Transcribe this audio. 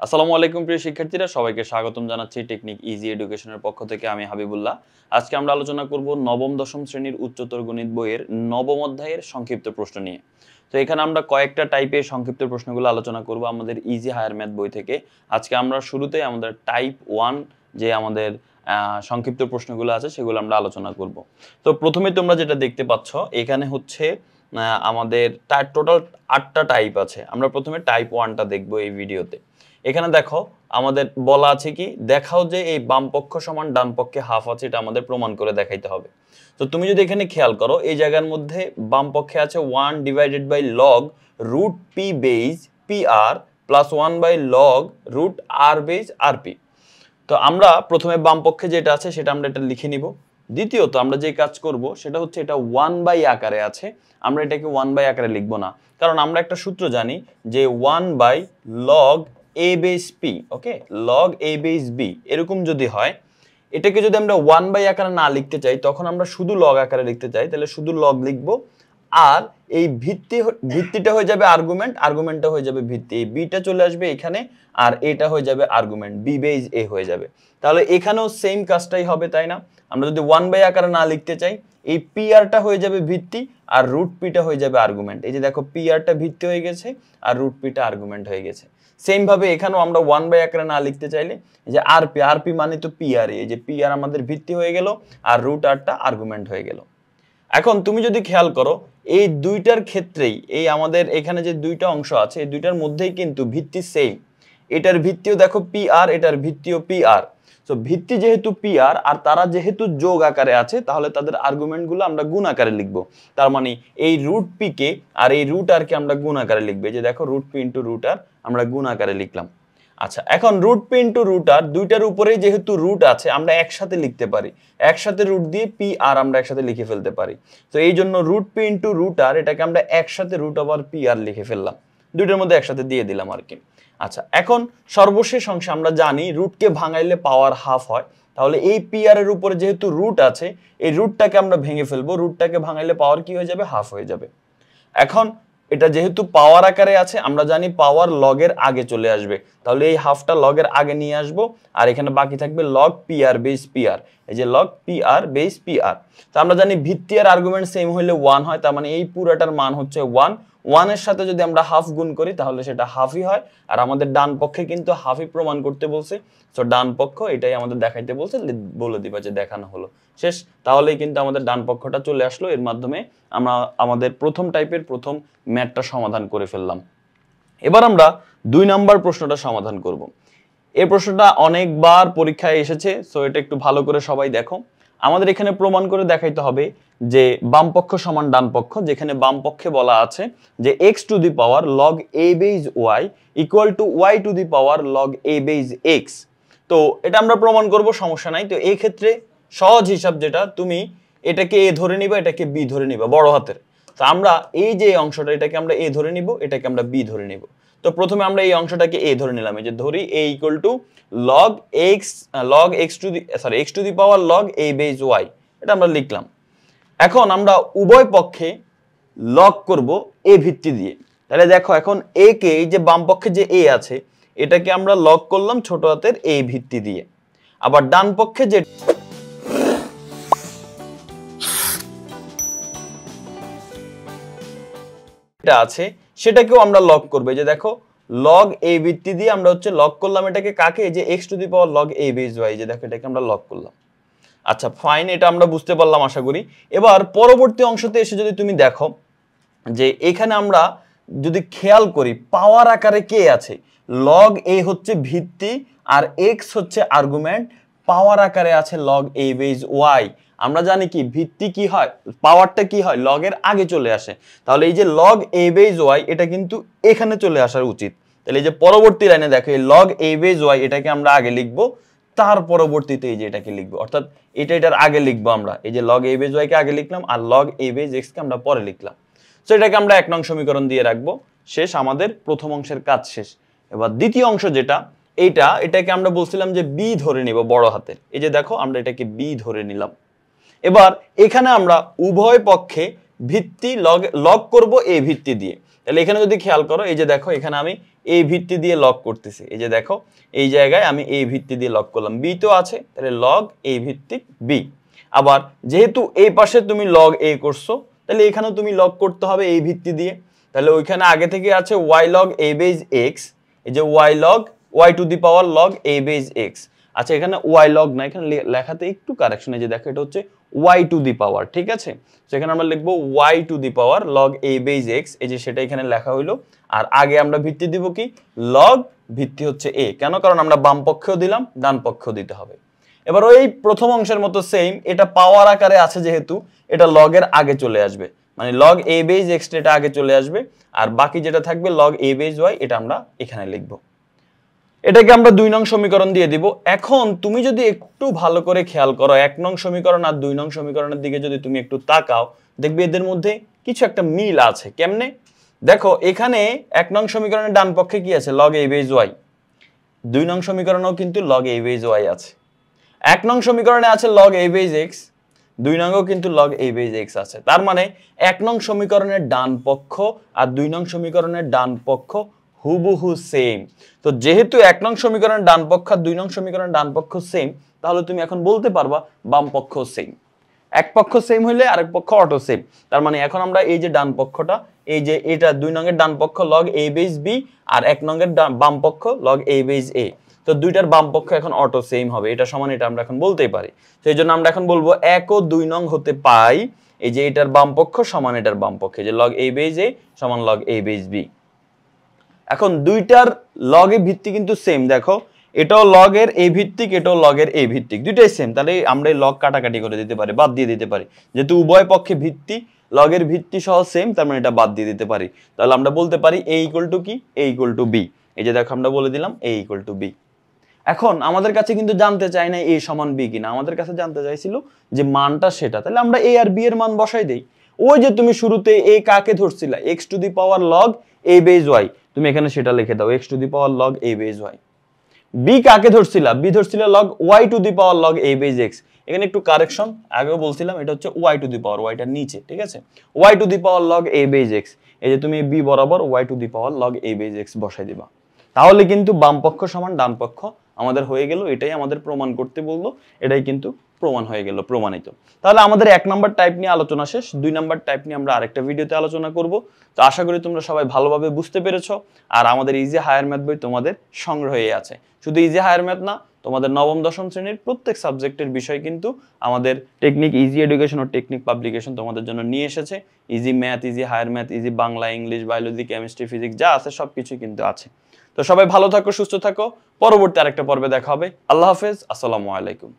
আসসালামু আলাইকুম প্রিয় শিক্ষার্থীরা, সবাইকে স্বাগতম জানাচ্ছি টেকনিক ইজি এডুকেশনের পক্ষ থেকে। আমি হাবিবুল্লাহ। আজকে আমরা আলোচনা করব নবম দশম শ্রেণীর উচ্চতর গণিত বইয়ের নবম অধ্যায়ের সংক্ষিপ্ত প্রশ্ন নিয়ে। তো এখানে আমরা কয়েকটা টাইপের সংক্ষিপ্ত প্রশ্নগুলো আলোচনা করব আমাদের ইজি হায়ার ম্যাথ বই থেকে। আজকে আমরা শুরুতেই আমাদের টাইপ 1 যে আমাদের সংক্ষিপ্ত প্রশ্নগুলো আছে সেগুলো আমরা আলোচনা করব। তো প্রথমে তোমরা যেটা দেখতে পাচ্ছ এখানে হচ্ছে আমাদের টোটাল 8টা টাইপ আছে। আমরা প্রথমে টাইপ 1টা দেখব এই ভিডিওতে। এখানে দেখো আমাদের বলা আছে কি, দেখাও যে এই বাম পক্ষ সমান ডান পক্ষে হাফ আছে, এটা আমাদের প্রমাণ করে দেখাইতে হবে। তো তুমি যদি এখানে খেয়াল করো, এই জায়গার মধ্যে বাম পক্ষে আছে 1 divided by log root p base p r plus 1 by log root r base r p. তো আমরা প্রথমে বাম পক্ষে যেটা আছে সেটা আমরা এটা লিখে নিব। দ্বিতীয়ত আমরা যে কাজ করব সেটা হচ্ছে এটা 1 বাই আকারে আছে, আমরা এটাকে 1 বাই আকারে লিখব না, কারণ আমরা একটা সূত্র জানি যে 1 by log a base p, okay, log a base b এরকম যদি হয়, এটাকে যদি আমরা 1 বাই আকারে না লিখতে চাই তখন আমরা শুধু log আকারে লিখতে চাই, তাহলে শুধু log লিখব। আর এই ভিত্তিটা হয়ে যাবে আর্গুমেন্ট, আর্গুমেন্টটা হয়ে যাবে ভিত্তি, এই বিটা চলে আসবে এখানে, আর এটা হয়ে যাবে আর্গুমেন্ট, b বেস a হয়ে যাবে। তাহলে এখানেও সেম কাজটাই হবে, তাই না? আমরা যদি 1 বাই আকারে না লিখতে চাই, এই পি আরটা হয়ে যাবে ভিত্তি আর রুট পিটা হয়ে যাবে আর্গুমেন্ট। এই যে দেখো পি আরটা ভিত্তি হয়ে গেছে আর রুট পিটা আর্গুমেন্ট হয়ে গেছে। সেম ভাবে এখানেও আমরা 1 বাই আকারে না লিখতে চাইলে যে আরপি, আরপি মানে তো পি আর, এই যে পি আর আমাদের ভিত্তি হয়ে গেল আর রুট আরটা আর্গুমেন্ট হয়ে গেল। এখন তুমি যদি খেয়াল করো এই দুইটার ক্ষেত্রেই এই আমাদের এখানে যে দুইটা অংশ আছে এই দুইটার মধ্যেই কিন্তু ভিত্তি সেম। এটার ভিত্তিও দেখো পি আর, এটার ভিত্তিও পি আর। সো ভিত্তি যেহেতু পি আর আর তারা যেহেতু যোগ আকারে আছে, তাহলে তাদের আর্গুমেন্টগুলো আমরা গুণ আকারে লিখব। তার মানে এই রুট পি কে আর এই রুট আর কে আমরা গুণ আকারে লিখবে, যে দেখো রুট পি ইন্টু রুট আর আমরা গুণ আকারে লিখলাম। আচ্ছা, এখন রুট পি ইন্টু রুট আর দুইটার উপরেই যেহেতু রুট আছে আমরা একসাথে লিখতে পারি, একসাথে রুট দিয়ে পি আর আমরা একসাথে লিখে ফেলতে পারি। তো এই জন্য রুট পি ইন্টু রুট আর এটাকে আমরা একসাথে রুট ওভার পি আর লিখে ফেললাম, দুইটার মধ্যে একসাথে দিয়ে দিলাম আর কি। আচ্ছা, এখন সর্বশেষ অংশে আমরা জানি রুটকে ভাঙাইলে পাওয়ার হাফ হয়, তাহলে এই পি আর এর উপরে যেহেতু রুট আছে এই রুটটাকে আমরা ভেঙে ফেলবো, রুটটাকে ভাঙাইলে পাওয়ার কি হয়ে যাবে? হাফ হয়ে যাবে। এখন এটা যেহেতু পাওয়ার আকারে আছে আমরা জানি পাওয়ার লগের আগে চলে আসবে, তাহলে এই হাফটা লগের আগে নিয়ে আসবো আর এখানে বাকি থাকবে log P R base P R, এই যে log P R base P R. তো আমরা জানি ভিত্তি আর আর্গুমেন্ট সেম হইলে 1 হয়, তার মানে এই পুরোটার মান হচ্ছে 1। 1 এর সাথে যদি আমরা হাফ গুণ করি তাহলে সেটা হাফই হয়, আর আমাদের ডান পক্ষে কিন্তু হাফই প্রমাণ করতে বলছে। সো ডান পক্ষ এটাই আমাদের দেখাইতে বলছে, বলে দিবা যে দেখানো হলো, শেষ। তাহলেই কিন্তু আমাদের ডান পক্ষটা চলে আসলো, এর মাধ্যমে আমরা আমাদের প্রথম টাইপের প্রথম ম্যাথটা সমাধান করে ফেললাম। এবার আমরা 2 নাম্বার প্রশ্নটা সমাধান করব। এই প্রশ্নটা অনেকবার পরীক্ষায় এসেছে, সো এটা একটু ভালো করে সবাই দেখো। আমাদের এখানে প্রমাণ করে দেখাইতে হবে যে বাম পক্ষ সমান ডান পক্ষ, যেখানে বাম পক্ষে বলা আছে যে x to the power log a base y equal to y to the power log a base x। তো এটা আমরা প্রমাণ করব, সমস্যা নাই। তো এই ক্ষেত্রে সহজ হিসাব যেটা, তুমি এটাকে a ধরে নিবা, এটাকে b ধরে নিবা বড় হাতের। তো আমরা এই যে অংশটা এটাকে আমরা a ধরে নিব, এটাকে আমরা b ধরে নিব। তো প্রথমে আমরা এই অংশটাকে a ধরে নিলাম, এই যে ধরি a equal to log x to the power log a base y, এটা আমরা লিখলাম। এখন আমরা উভয় পক্ষে লগ করব a ভিত্তি দিয়ে। তাহলে দেখো এখন a কে, এই যে বাম পক্ষে যে a আছে এটাকে আমরা লগ করলাম ছোট হাতের a ভিত্তি দিয়ে। আবার ডান পক্ষে যে এটা আছে সেটাকেও আমরা লগ করব, যে দেখো log a ভিত্তি দিয়ে আমরা হচ্ছে লগ করলাম এটাকে, কাকে? যে x to the power log a base y, যে দেখো এটাকে আমরা লগ করলাম। আচ্ছা ফাইন, এটা আমরা বুঝতে পারলাম আশা করি। এবার পরবর্তী অংশতে এসে যদি তুমি দেখো যে এখানে আমরা যদি খেয়াল করি পাওয়ার আকারে কে আছে, log a হচ্ছে ভিত্তি আর x হচ্ছে আর্গুমেন্ট, পাওয়ার আকারে আছে log a বেজ y। আমরা জানি কি ভিত্তি কি হয়, পাওয়ারটা কি হয়, log এর আগে চলে আসে। তাহলে এই যে log a বেজ y এটা কিন্তু এখানে চলে আসার উচিত। তাহলে এই যে পরবর্তী লাইনে দেখো এই log a বেজ y এটাকে আমরা আগে লিখবো, তার পরবর্তীতে এই যে এটাকে লিখবো, অর্থাৎ এটার আগে লিখবো আমরা, এই যে log a বেজ y কে আগে লিখলাম আর log a বেজ x কে আমরা পরে লিখলাম। সো এটাকে আমরা 1 নং সমীকরণ দিয়ে রাখবো, শেষ, আমাদের প্রথম অংশের কাজ শেষ। এবার দ্বিতীয় অংশ যেটা, এটাকে আমরা বলছিলাম যে b ধরে নিব বড় হাতের, এই যে দেখো আমরা এটাকে b ধরে নিলাম। এবার এখানে আমরা উভয় পক্ষে ভিত্তি লগ করব a ভিত্তি দিয়ে। তাহলে এখানে যদি খেয়াল করো, এই যে দেখো এখানে আমি a ভিত্তি দিয়ে লগ করতেছি, এই যে দেখো এই জায়গায় আমি a ভিত্তি দিয়ে লগ করলাম, b তো আছে, তাহলে লগ a ভিত্তিক b। আবার যেহেতু এই পাশে তুমি লগ a করছো, তাহলে এখানেও তুমি লগ করতে হবে a ভিত্তি দিয়ে। তাহলে ওইখানে আগে থেকে আছে y log a base x, এই যে y log y to the power log a base x। আচ্ছা এখানে y log না, এখানে লেখাতে একটু কারেকশন, এই যে দেখো এটা হচ্ছে y টু দি পাওয়ার, ঠিক আছে। তো এখানে আমরা লিখবো y to the power log a base x, এই যে সেটা এখানে লেখা হইলো। আর আগে আমরা ভিত্তি দিব কি, log ভিত্তি হচ্ছে a, কেন, কারণ আমরা বাম পক্ষেও দিলাম ডান পক্ষেও দিতে হবে। এবার ওই প্রথম অংশের মতো সেম, এটা পাওয়ার আকারে আছে যেহেতু এটা log এর আগে চলে আসবে, মানে log a base x এটা আগে চলে আসবে, আর বাকি যেটা থাকবে log a base y এটা আমরা এখানে লিখব। এটাকে আমরা 2 নং সমীকরণ দিয়ে দিব। এখন তুমি যদি একটু ভালো করে খেয়াল করো 1 নং সমীকরণ আর 2 নং সমীকরণের দিকে যদি তুমি একটু তাকাও, দেখবে এদের মধ্যে কিছু একটা মিল আছে। কেমনে? দেখো এখানে 1 নং সমীকরণের ডান পক্ষে কি আছে, log a base y। 2 নং সমীকরণেও কিন্তু log a base y আছে। 1 নং সমীকরণে আছে log a base x, 2 নংও কিন্তু log a base x আছে। তার মানে 1 নং সমীকরণের ডান পক্ষ আর 2 নং সমীকরণের ডান পক্ষ হুবহু সেম। তো যেহেতু 1 নং সমীকরণের ডান পক্ষ আর 2 নং সমীকরণের ডান পক্ষ সেম, তাহলে তুমি এখন বলতে পারবা বাম পক্ষ সেম। এক পক্ষ সেম হইলে আরেক পক্ষ অটো সেম। তার মানে এখন আমরা এই যে ডান পক্ষটা, এই যে এটা 2 নংয়ের ডান পক্ষ log a base b আর 1 নংয়ের বাম পক্ষ log a base a, তো দুইটার বাম পক্ষ এখন অটো সেম হবে, এটা সমান এটা আমরা এখন বলতেই পারি। তো এই জন্য আমরা এখন বলবো 1 ও 2 নং হতে পাই এই যে এটার বাম পক্ষ সমান এটার বাম পক্ষে, যে log a base a সমান log a base b। এখন দুইটার log এ ভিত্তি কিন্তু সেম, দেখো এটাও log এর a ভিত্তিক, এটাও log এর a ভিত্তিক, দুইটাই সেম। তাহলে আমরা এই log কাটাকাটি করে দিতে পারি, বাদ দিয়ে দিতে পারি, যেহেতু উভয় পক্ষে ভিত্তি log এর ভিত্তি সহ সেম, তার মানে এটা বাদ দিয়ে দিতে পারি। তাহলে আমরা বলতে পারি a ইকুয়াল টু কি, a ইকুয়াল টু b। এই যে দেখো আমরা বলে দিলাম a ইকুয়াল টু b। এখন আমাদের কাছে কিন্তু জানতে চাই না a সমান b কিনা, আমাদের কাছে জানতে চাইছিল যে মানটা সেটা। তাহলে আমরা a আর b এর মান বসাই দেই। ওই যে তুমি শুরুতে a কাকে ধরছিলা, x to the power log a base y, তুমি এখানে সেটা লিখে দাও x to the power log a base y। b কাকে ধরছিলা, b ধরছিলা log y to the power log a base x। এখানে একটু কারেকশন, আগেও বলছিলাম এটা হচ্ছে y to the power, y টার নিচে, ঠিক আছে, y to the power log a base x। এই যে তুমি b বরাবর y to the power log a base x বসাই দিবা, তাহলে কিন্তু বাম পক্ষ সমান ডান পক্ষ আমাদের হয়ে গেল। এটাই আমাদের প্রমাণ করতে বললো, এটাই কিন্তু প্রমাণ হয়ে গেল, প্রমাণিত। তাহলে আমাদের 1 নাম্বার টাইপ নিয়ে আলোচনা শেষ। 2 নাম্বার টাইপ নিয়ে আমরা আরেকটা ভিডিওতে আলোচনা করব। তো আশা করি তোমরা সবাই ভালোভাবে বুঝতে পেরেছো। আর আমাদের ইজি হায়ার ম্যাথ বই তোমাদের সংগ্রহে আছে। শুধু ইজি হায়ার ম্যাথ না, তোমাদের নবম দশম শ্রেণীর প্রত্যেক সাবজেক্টের বিষয় কিন্তু আমাদের টেকনিক ইজি এডুকেশন ও টেকনিক পাবলিকেশন তোমাদের জন্য নিয়ে এসেছে। Easy math, easy higher math, easy Bangla, English, biology, chemistry, physics যা আছে সবকিছু কিন্তু আছে। তো সবাই ভালো থাকো, সুস্থ থাকো। পরবর্তী আরেকটা পর্বে দেখা হবে। আল্লাহ হাফেজ, আসসালামু আলাইকুম।